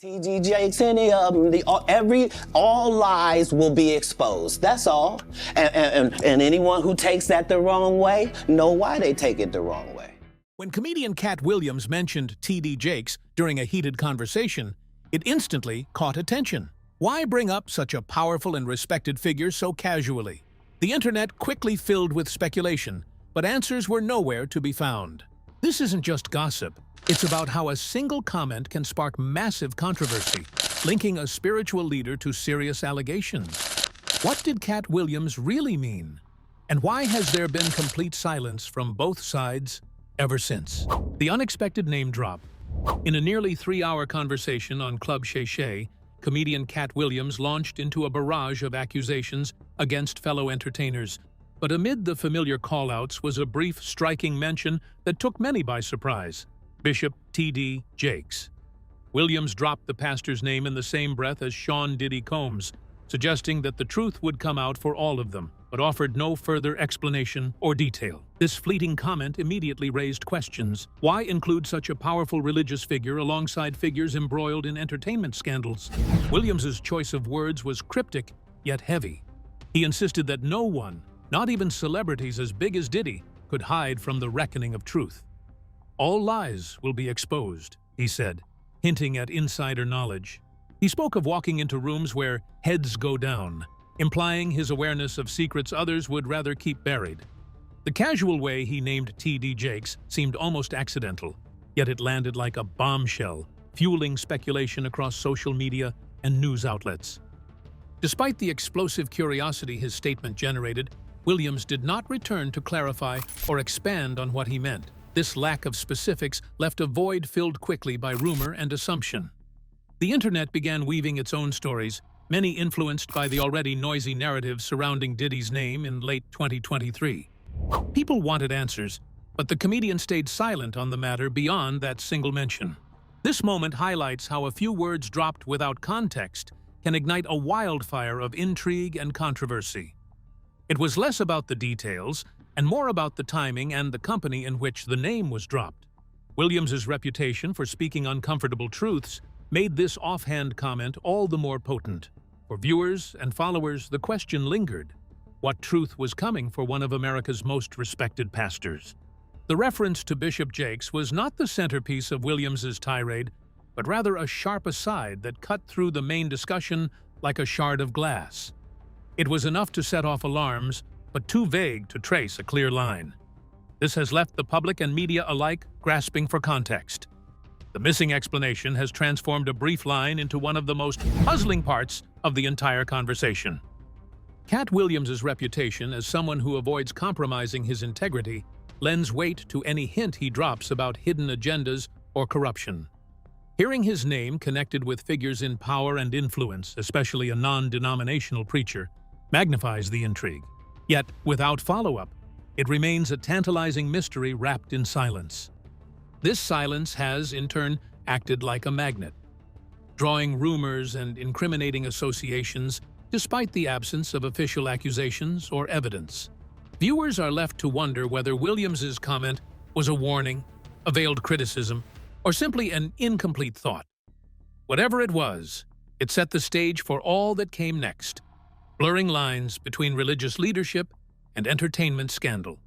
TG Jakes, any of them, all lies will be exposed. That's all. And anyone who takes that the wrong way, know why they take it the wrong way. When comedian Katt Williams mentioned T.D. Jakes during a heated conversation, it instantly caught attention. Why bring up such a powerful and respected figure so casually? The internet quickly filled with speculation, but answers were nowhere to be found. This isn't just gossip. It's about how a single comment can spark massive controversy, linking a spiritual leader to serious allegations. What did Katt Williams really mean? And why has there been complete silence from both sides ever since? The unexpected name drop. In a nearly 3-hour conversation on Club Shay Shay, comedian Katt Williams launched into a barrage of accusations against fellow entertainers. But amid the familiar call-outs was a brief, striking mention that took many by surprise: Bishop T.D. Jakes. Williams dropped the pastor's name in the same breath as Sean Diddy Combs, suggesting that the truth would come out for all of them, but offered no further explanation or detail. This fleeting comment immediately raised questions. Why include such a powerful religious figure alongside figures embroiled in entertainment scandals? Williams's choice of words was cryptic, yet heavy. He insisted that no one, not even celebrities as big as Diddy, could hide from the reckoning of truth. All lies will be exposed, he said, hinting at insider knowledge. He spoke of walking into rooms where heads go down, implying his awareness of secrets others would rather keep buried. The casual way he named T.D. Jakes seemed almost accidental, yet it landed like a bombshell, fueling speculation across social media and news outlets. Despite the explosive curiosity his statement generated, Williams did not return to clarify or expand on what he meant. This lack of specifics left a void filled quickly by rumor and assumption. The internet began weaving its own stories, many influenced by the already noisy narrative surrounding Diddy's name in late 2023. People wanted answers, but the comedian stayed silent on the matter beyond that single mention. This moment highlights how a few words dropped without context can ignite a wildfire of intrigue and controversy. It was less about the details and more about the timing and the company in which the name was dropped. Williams's reputation for speaking uncomfortable truths made this offhand comment all the more potent. For viewers and followers, the question lingered: what truth was coming for one of America's most respected pastors? The reference to Bishop Jakes was not the centerpiece of Williams's tirade, but rather a sharp aside that cut through the main discussion like a shard of glass. It was enough to set off alarms, but too vague to trace a clear line. This has left the public and media alike grasping for context. The missing explanation has transformed a brief line into one of the most puzzling parts of the entire conversation. Katt Williams's reputation as someone who avoids compromising his integrity lends weight to any hint he drops about hidden agendas or corruption. Hearing his name connected with figures in power and influence, especially a non-denominational preacher, magnifies the intrigue. Yet, without follow-up, it remains a tantalizing mystery wrapped in silence. This silence has, in turn, acted like a magnet, drawing rumors and incriminating associations despite the absence of official accusations or evidence. Viewers are left to wonder whether Williams's comment was a warning, a veiled criticism, or simply an incomplete thought. Whatever it was, it set the stage for all that came next, blurring lines between religious leadership and entertainment scandal.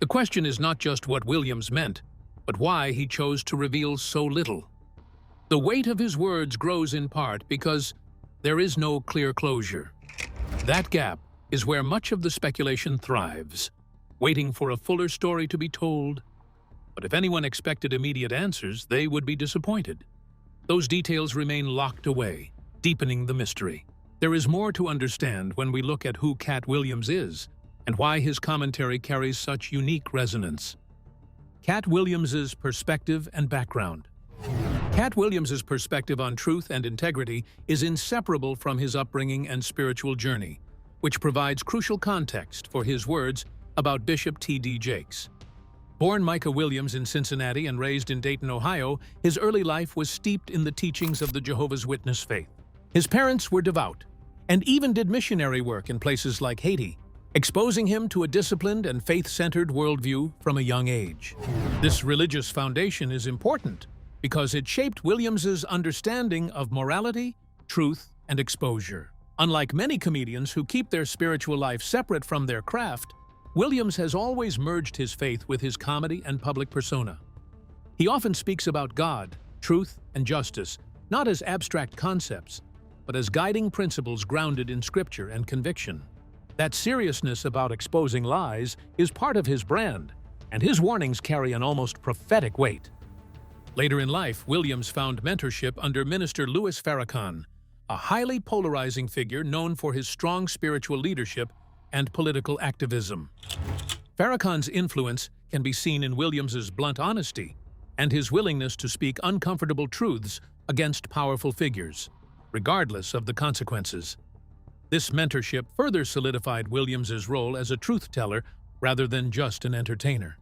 The question is not just what Williams meant, but why he chose to reveal so little. The weight of his words grows in part because there is no clear closure. That gap is where much of the speculation thrives, waiting for a fuller story to be told. But if anyone expected immediate answers, they would be disappointed. Those details remain locked away, deepening the mystery. There is more to understand when we look at who Katt Williams is and why his commentary carries such unique resonance. Katt Williams's perspective and background. Katt Williams's perspective on truth and integrity is inseparable from his upbringing and spiritual journey, which provides crucial context for his words about Bishop T.D. Jakes. Born Micah Williams in Cincinnati and raised in Dayton, Ohio, his early life was steeped in the teachings of the Jehovah's Witness faith. His parents were devout and even did missionary work in places like Haiti, exposing him to a disciplined and faith-centered worldview from a young age. This religious foundation is important, because it shaped Williams's understanding of morality, truth, and exposure. Unlike many comedians who keep their spiritual life separate from their craft, Williams has always merged his faith with his comedy and public persona. He often speaks about God, truth, and justice, not as abstract concepts, but as guiding principles grounded in scripture and conviction. That seriousness about exposing lies is part of his brand, and his warnings carry an almost prophetic weight. Later in life, Williams found mentorship under Minister Louis Farrakhan, a highly polarizing figure known for his strong spiritual leadership and political activism. Farrakhan's influence can be seen in Williams's blunt honesty and his willingness to speak uncomfortable truths against powerful figures, regardless of the consequences. This mentorship further solidified Williams's role as a truth-teller rather than just an entertainer.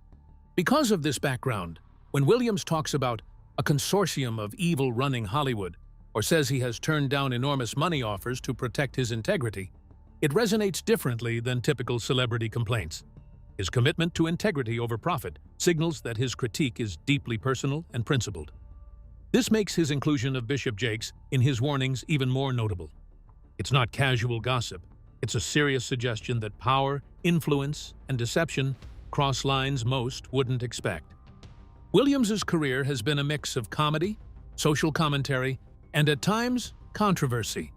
Because of this background, when Williams talks about a consortium of evil running Hollywood, or says he has turned down enormous money offers to protect his integrity, it resonates differently than typical celebrity complaints. His commitment to integrity over profit signals that his critique is deeply personal and principled. This makes his inclusion of Bishop Jakes in his warnings even more notable. It's not casual gossip. It's a serious suggestion that power, influence, and deception cross lines most wouldn't expect. Williams's career has been a mix of comedy, social commentary, and at times, controversy.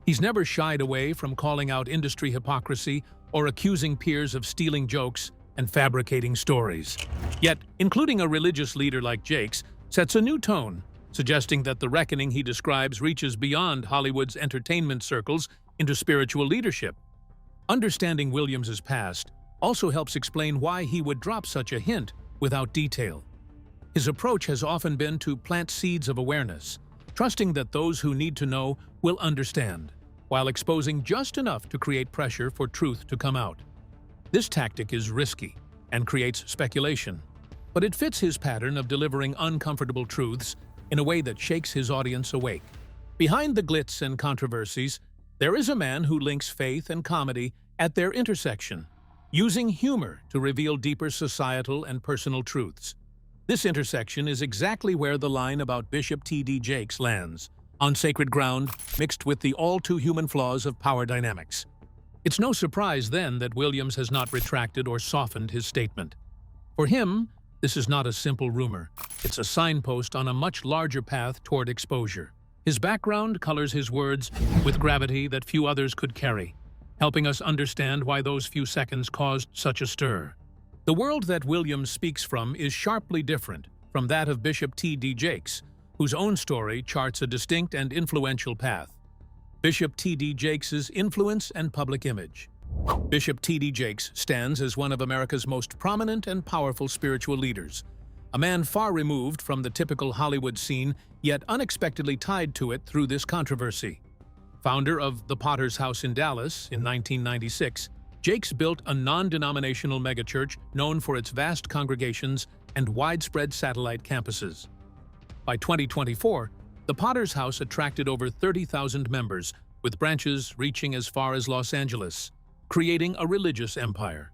He's never shied away from calling out industry hypocrisy or accusing peers of stealing jokes and fabricating stories. Yet, including a religious leader like Jakes sets a new tone, suggesting that the reckoning he describes reaches beyond Hollywood's entertainment circles into spiritual leadership. Understanding Williams's past also helps explain why he would drop such a hint without detail. His approach has often been to plant seeds of awareness, trusting that those who need to know will understand, while exposing just enough to create pressure for truth to come out. This tactic is risky and creates speculation, but it fits his pattern of delivering uncomfortable truths in a way that shakes his audience awake. Behind the glitz and controversies, there is a man who links faith and comedy at their intersection, using humor to reveal deeper societal and personal truths. This intersection is exactly where the line about Bishop T.D. Jakes lands, on sacred ground mixed with the all-too-human flaws of power dynamics. It's no surprise, then, that Williams has not retracted or softened his statement. For him, this is not a simple rumor. It's a signpost on a much larger path toward exposure. His background colors his words with gravity that few others could carry, helping us understand why those few seconds caused such a stir. The world that Williams speaks from is sharply different from that of Bishop T.D. Jakes, whose own story charts a distinct and influential path. Bishop T.D. Jakes' influence and public image. Bishop T.D. Jakes stands as one of America's most prominent and powerful spiritual leaders, a man far removed from the typical Hollywood scene, yet unexpectedly tied to it through this controversy. Founder of the Potter's House in Dallas in 1996, Jakes built a non-denominational megachurch known for its vast congregations and widespread satellite campuses. By 2024, the Potter's House attracted over 30,000 members, with branches reaching as far as Los Angeles, creating a religious empire.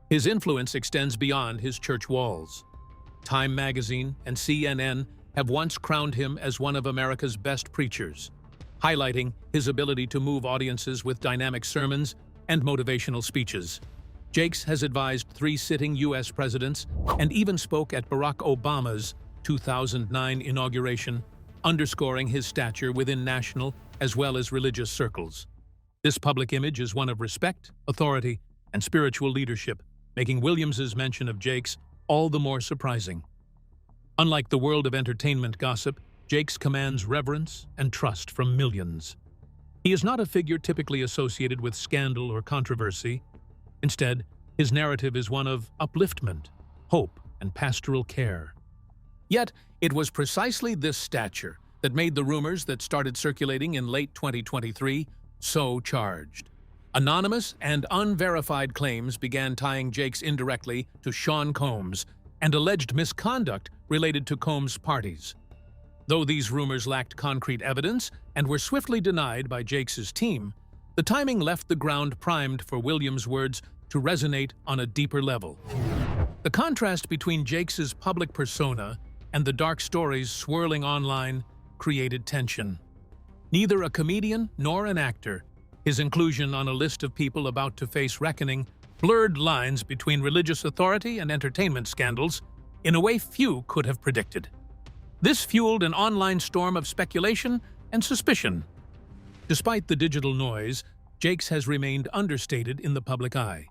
His influence extends beyond his church walls. Time magazine and CNN have once crowned him as one of America's best preachers, highlighting his ability to move audiences with dynamic sermons and motivational speeches. Jakes has advised 3 sitting U.S. presidents and even spoke at Barack Obama's 2009 inauguration, underscoring his stature within national as well as religious circles. This public image is one of respect, authority, and spiritual leadership, making Williams's mention of Jakes all the more surprising. Unlike the world of entertainment gossip, Jakes commands reverence and trust from millions. He is not a figure typically associated with scandal or controversy. Instead, his narrative is one of upliftment, hope, and pastoral care. Yet, it was precisely this stature that made the rumors that started circulating in late 2023 so charged. Anonymous and unverified claims began tying Jakes indirectly to Sean Combs and alleged misconduct related to Combs' parties. Though these rumors lacked concrete evidence and were swiftly denied by Jakes' team, the timing left the ground primed for Williams' words to resonate on a deeper level. The contrast between Jakes' public persona and the dark stories swirling online created tension. Neither a comedian nor an actor, his inclusion on a list of people about to face reckoning blurred lines between religious authority and entertainment scandals in a way few could have predicted. This fueled an online storm of speculation and suspicion. Despite the digital noise, Jakes has remained understated in the public eye.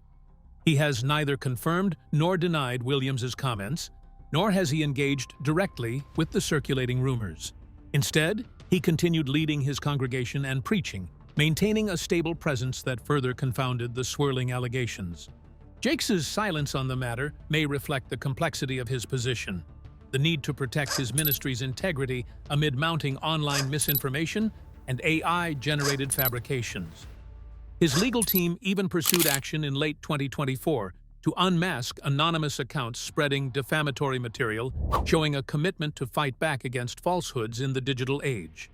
He has neither confirmed nor denied Williams's comments, nor has he engaged directly with the circulating rumors. Instead, he continued leading his congregation and preaching, maintaining a stable presence that further confounded the swirling allegations. Jakes's silence on the matter may reflect the complexity of his position, the need to protect his ministry's integrity amid mounting online misinformation and AI-generated fabrications. His legal team even pursued action in late 2024 to unmask anonymous accounts spreading defamatory material, showing a commitment to fight back against falsehoods in the digital age.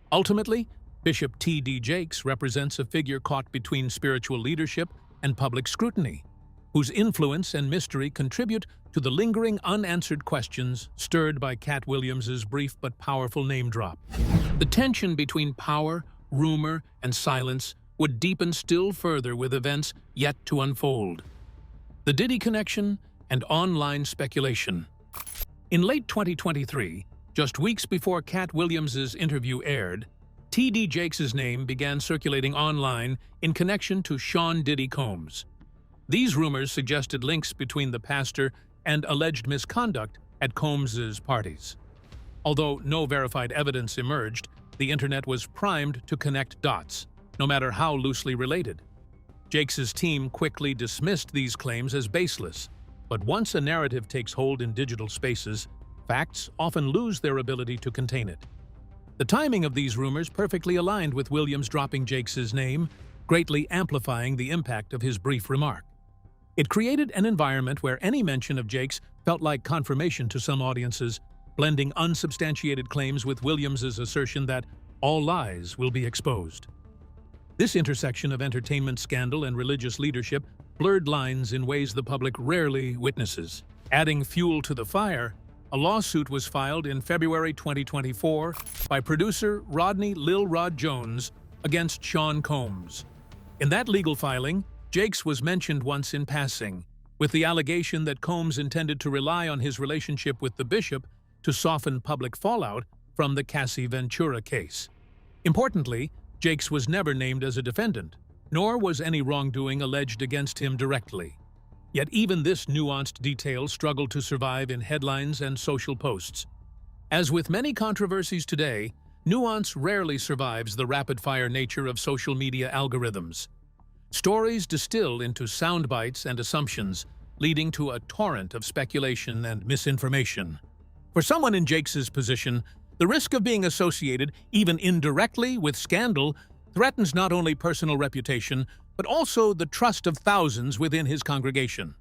Ultimately, Bishop T.D. Jakes represents a figure caught between spiritual leadership and public scrutiny, whose influence and mystery contribute to the lingering unanswered questions stirred by Katt Williams's brief but powerful name drop. The tension between power, rumor, and silence would deepen still further with events yet to unfold. The Diddy connection and online speculation. In late 2023, just weeks before Katt Williams's interview aired, T.D. Jakes' name began circulating online in connection to Sean Diddy Combs. These rumors suggested links between the pastor and alleged misconduct at Combs' parties. Although no verified evidence emerged, the internet was primed to connect dots, no matter how loosely related. Jakes' team quickly dismissed these claims as baseless, but once a narrative takes hold in digital spaces, facts often lose their ability to contain it. The timing of these rumors perfectly aligned with Williams dropping Jakes' name, greatly amplifying the impact of his brief remark. It created an environment where any mention of Jakes felt like confirmation to some audiences, blending unsubstantiated claims with Williams's assertion that all lies will be exposed. This intersection of entertainment scandal and religious leadership blurred lines in ways the public rarely witnesses. Adding fuel to the fire, a lawsuit was filed in February 2024 by producer Rodney Lil Rod Jones against Sean Combs. In that legal filing, Jakes was mentioned once in passing, with the allegation that Combs intended to rely on his relationship with the bishop to soften public fallout from the Cassie Ventura case. Importantly, Jakes was never named as a defendant, nor was any wrongdoing alleged against him directly. Yet even this nuanced detail struggled to survive in headlines and social posts. As with many controversies today, nuance rarely survives the rapid-fire nature of social media algorithms. Stories distill into sound bites and assumptions, leading to a torrent of speculation and misinformation. For someone in Jakes' position, the risk of being associated, even indirectly, with scandal threatens not only personal reputation, but also the trust of thousands within his congregation.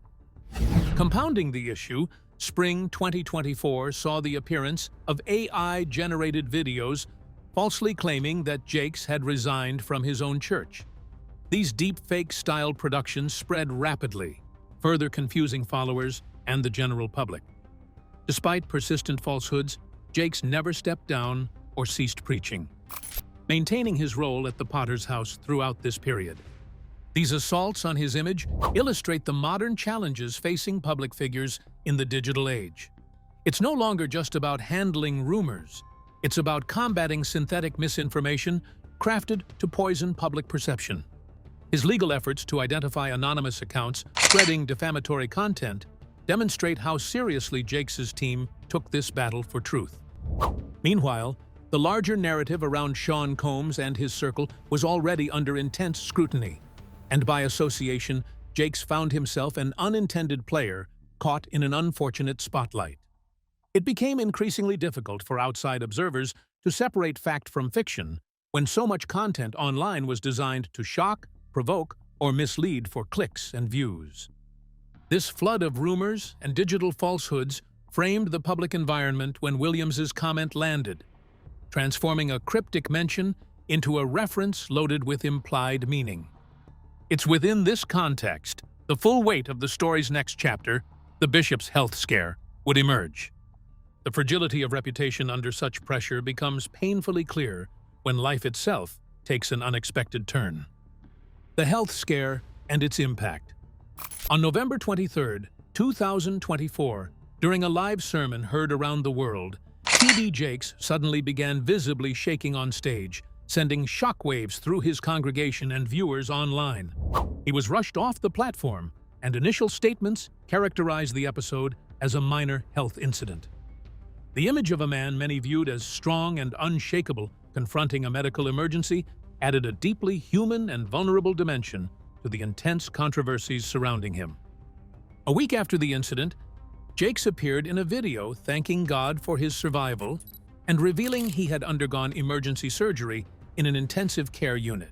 Compounding the issue, spring 2024 saw the appearance of AI-generated videos falsely claiming that Jakes had resigned from his own church. These deepfake-style productions spread rapidly, further confusing followers and the general public. Despite persistent falsehoods, Jakes never stepped down or ceased preaching, maintaining his role at the Potter's house throughout this period. These assaults on his image illustrate the modern challenges facing public figures in the digital age. It's no longer just about handling rumors. It's about combating synthetic misinformation crafted to poison public perception. His legal efforts to identify anonymous accounts spreading defamatory content demonstrate how seriously Jakes' team took this battle for truth. Meanwhile, the larger narrative around Sean Combs and his circle was already under intense scrutiny, and by association, Jakes found himself an unintended player caught in an unfortunate spotlight. It became increasingly difficult for outside observers to separate fact from fiction when so much content online was designed to shock, provoke, or mislead for clicks and views. This flood of rumors and digital falsehoods framed the public environment when Williams's comment landed, transforming a cryptic mention into a reference loaded with implied meaning. It's within this context the full weight of the story's next chapter, the bishop's health scare, would emerge. The fragility of reputation under such pressure becomes painfully clear when life itself takes an unexpected turn. The health scare and its impact. On November 23, 2024, during a live sermon heard around the world, T.D. Jakes suddenly began visibly shaking on stage, sending shockwaves through his congregation and viewers online. He was rushed off the platform, and initial statements characterized the episode as a minor health incident. The image of a man many viewed as strong and unshakable confronting a medical emergency added a deeply human and vulnerable dimension to the intense controversies surrounding him. A week after the incident, Jakes appeared in a video thanking God for his survival and revealing he had undergone emergency surgery in an intensive care unit.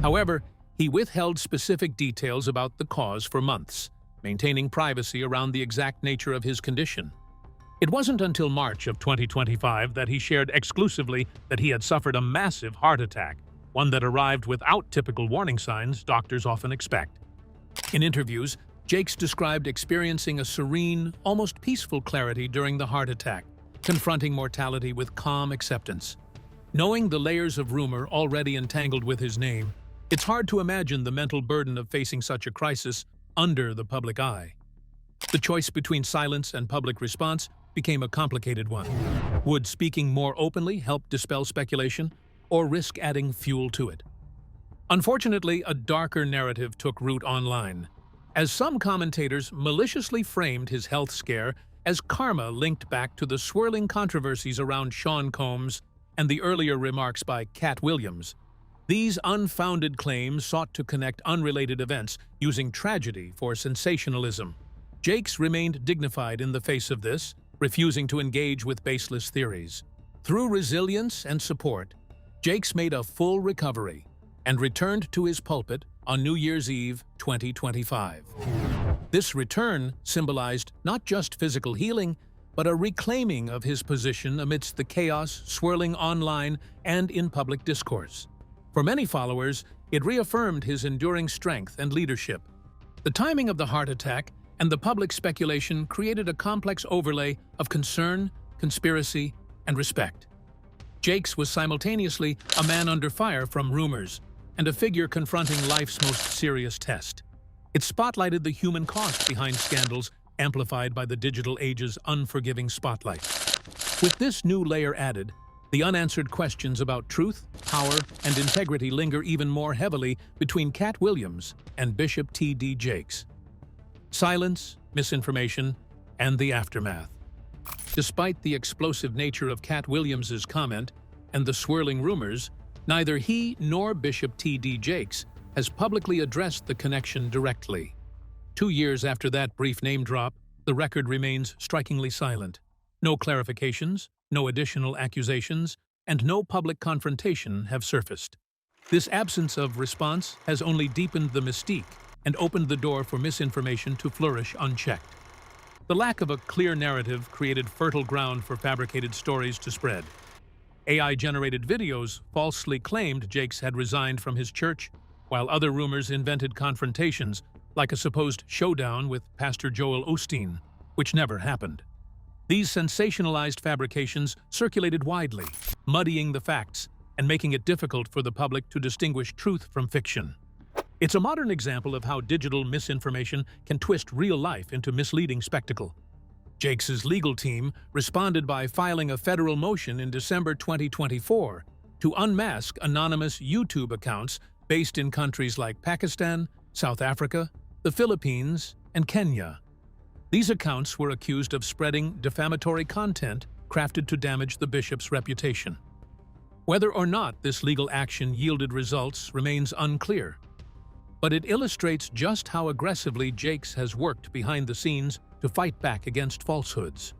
However, he withheld specific details about the cause for months, maintaining privacy around the exact nature of his condition. It wasn't until March of 2025 that he shared exclusively that he had suffered a massive heart attack, one that arrived without typical warning signs doctors often expect. In interviews, Jakes described experiencing a serene, almost peaceful clarity during the heart attack, confronting mortality with calm acceptance. Knowing the layers of rumor already entangled with his name, it's hard to imagine the mental burden of facing such a crisis under the public eye. The choice between silence and public response became a complicated one. Would speaking more openly help dispel speculation, or risk adding fuel to it? Unfortunately, a darker narrative took root online, as some commentators maliciously framed his health scare as karma linked back to the swirling controversies around Sean Combs and the earlier remarks by Katt Williams. These unfounded claims sought to connect unrelated events using tragedy for sensationalism. Jakes remained dignified in the face of this, refusing to engage with baseless theories. Through resilience and support, Jakes made a full recovery and returned to his pulpit on New Year's Eve 2025. This return symbolized not just physical healing, but a reclaiming of his position amidst the chaos swirling online and in public discourse. For many followers, it reaffirmed his enduring strength and leadership. The timing of the heart attack and the public speculation created a complex overlay of concern, conspiracy, and respect. Jakes was simultaneously a man under fire from rumors and a figure confronting life's most serious test. It spotlighted the human cost behind scandals amplified by the digital age's unforgiving spotlight. With this new layer added, the unanswered questions about truth, power, and integrity linger even more heavily between Katt Williams and Bishop T.D. Jakes. Silence, misinformation, and the aftermath. Despite the explosive nature of Katt Williams's comment and the swirling rumors, neither he nor Bishop T.D. Jakes has publicly addressed the connection directly. 2 years after that brief name drop, the record remains strikingly silent. No clarifications, no additional accusations, and no public confrontation have surfaced. This absence of response has only deepened the mystique and opened the door for misinformation to flourish unchecked. The lack of a clear narrative created fertile ground for fabricated stories to spread. AI-generated videos falsely claimed Jakes had resigned from his church, while other rumors invented confrontations, like a supposed showdown with Pastor Joel Osteen, which never happened. These sensationalized fabrications circulated widely, muddying the facts and making it difficult for the public to distinguish truth from fiction. It's a modern example of how digital misinformation can twist real life into misleading spectacle. Jakes' legal team responded by filing a federal motion in December 2024 to unmask anonymous YouTube accounts based in countries like Pakistan, South Africa, the Philippines, and Kenya. These accounts were accused of spreading defamatory content crafted to damage the bishop's reputation. Whether or not this legal action yielded results remains unclear, but it illustrates just how aggressively Jakes has worked behind the scenes to fight back against falsehoods.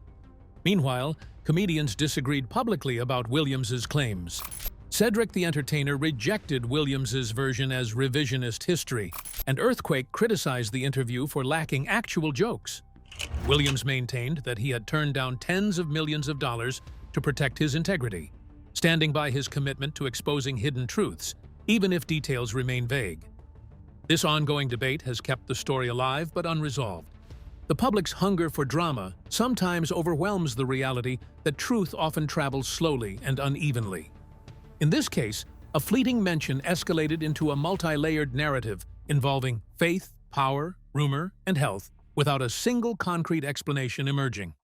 Meanwhile, comedians disagreed publicly about Williams's claims. Cedric the Entertainer rejected Williams's version as revisionist history, and Earthquake criticized the interview for lacking actual jokes. Williams maintained that he had turned down tens of millions of dollars to protect his integrity, standing by his commitment to exposing hidden truths, even if details remain vague. This ongoing debate has kept the story alive but unresolved. The public's hunger for drama sometimes overwhelms the reality that truth often travels slowly and unevenly. In this case, a fleeting mention escalated into a multi-layered narrative involving faith, power, rumor, and health without a single concrete explanation emerging.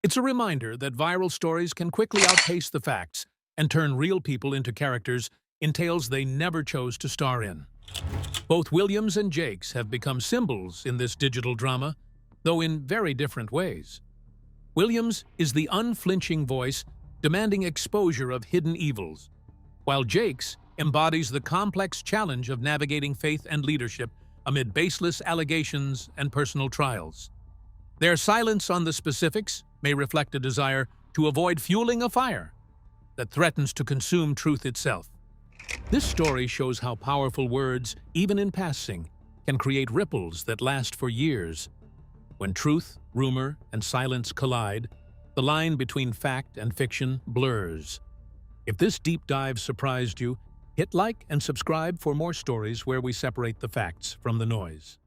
It's a reminder that viral stories can quickly outpace the facts and turn real people into characters in tales they never chose to star in. Both Williams and Jakes have become symbols in this digital drama, though in very different ways. Williams is the unflinching voice demanding exposure of hidden evils, while Jakes embodies the complex challenge of navigating faith and leadership amid baseless allegations and personal trials. Their silence on the specifics may reflect a desire to avoid fueling a fire that threatens to consume truth itself. This story shows how powerful words, even in passing, can create ripples that last for years. When truth, rumor, and silence collide, the line between fact and fiction blurs. If this deep dive surprised you, hit like and subscribe for more stories where we separate the facts from the noise.